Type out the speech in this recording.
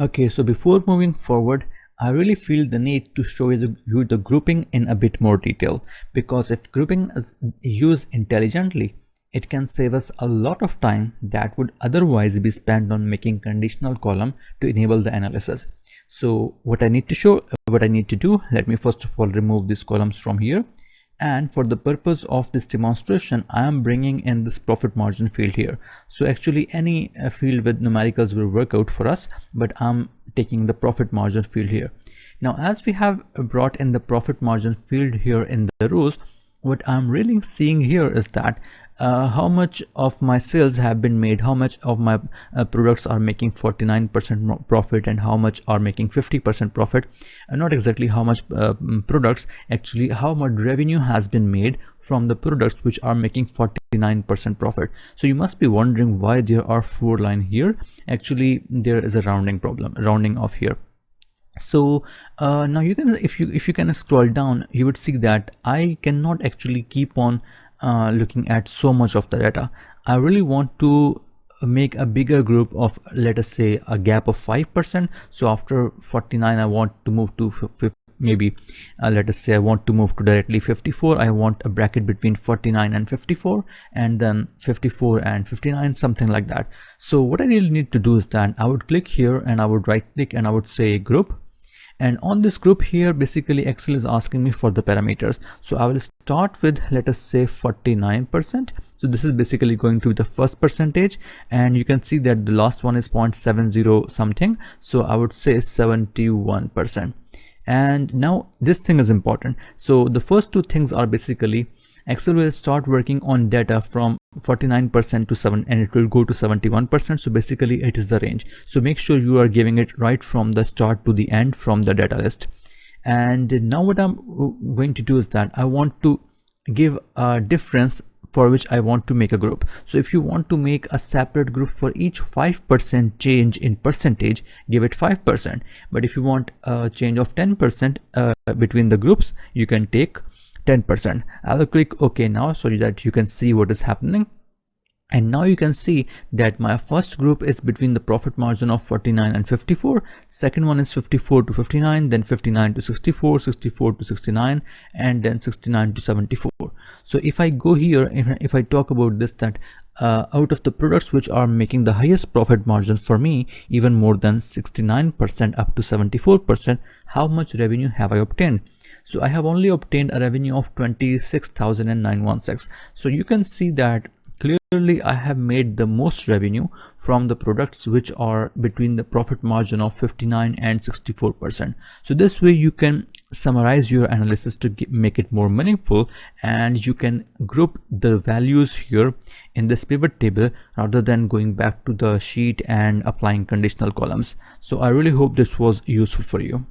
Okay, so before moving forward, I really feel the need to show you the grouping in a bit more detail, because if grouping is used intelligently, it can save us a lot of time that would otherwise be spent on making conditional column to enable the analysis. So what I need to do, let me first of all remove these columns from here. And for the purpose of this demonstration, I am bringing in this profit margin field here. So actually any field with numericals will work out for us, but I'm taking the profit margin field here. Now, as we have brought in the profit margin field here in the rows, what I'm really seeing here is that how much of my sales have been made, how much of my products are making 49% profit and how much are making 50% profit, and not exactly how much products, actually how much revenue has been made from the products which are making 49% profit. So you must be wondering why there are 4 lines here. Actually there is a rounding problem, rounding off here. So now you can, if you can scroll down, you would see that I cannot actually keep on looking at so much of the data. I really want to make a bigger group of, let us say, a gap of 5%. So after 49 I want to move to maybe let us say I want to move to directly 54. I want a bracket between 49 and 54, and then 54 and 59, something like that. So what I really need to do is that I would click here and I would right click and I would say group. And on this group here, basically Excel is asking me for the parameters. So I will start with, let us say, 49%. So this is basically going to be the first percentage, and you can see that the last one is 0.70 something. So I would say 71%. And now this thing is important. So the first two things are basically Excel will start working on data from 49% to 7, and it will go to 71%. So basically it is the range. So make sure you are giving it right from the start to the end from the data list. And now what I'm going to do is that I want to give a difference for which I want to make a group. So if you want to make a separate group for each 5% change in percentage, give it 5%. But if you want a change of 10% between the groups, you can take 10%. I will click OK now so that you can see what is happening. And now you can see that my first group is between the profit margin of 49 and 54. Second one is 54 to 59, then 59 to 64, 64 to 69, and then 69 to 74. So if I go here, if I talk about this, that out of the products which are making the highest profit margin for me, even more than 69% up to 74%, how much revenue have I obtained? So I have only obtained a revenue of 26,916. So you can see that clearly I have made the most revenue from the products which are between the profit margin of 59 and 64%. So this way you can summarize your analysis to make it more meaningful, and you can group the values here in this pivot table rather than going back to the sheet and applying conditional columns. So I really hope this was useful for you.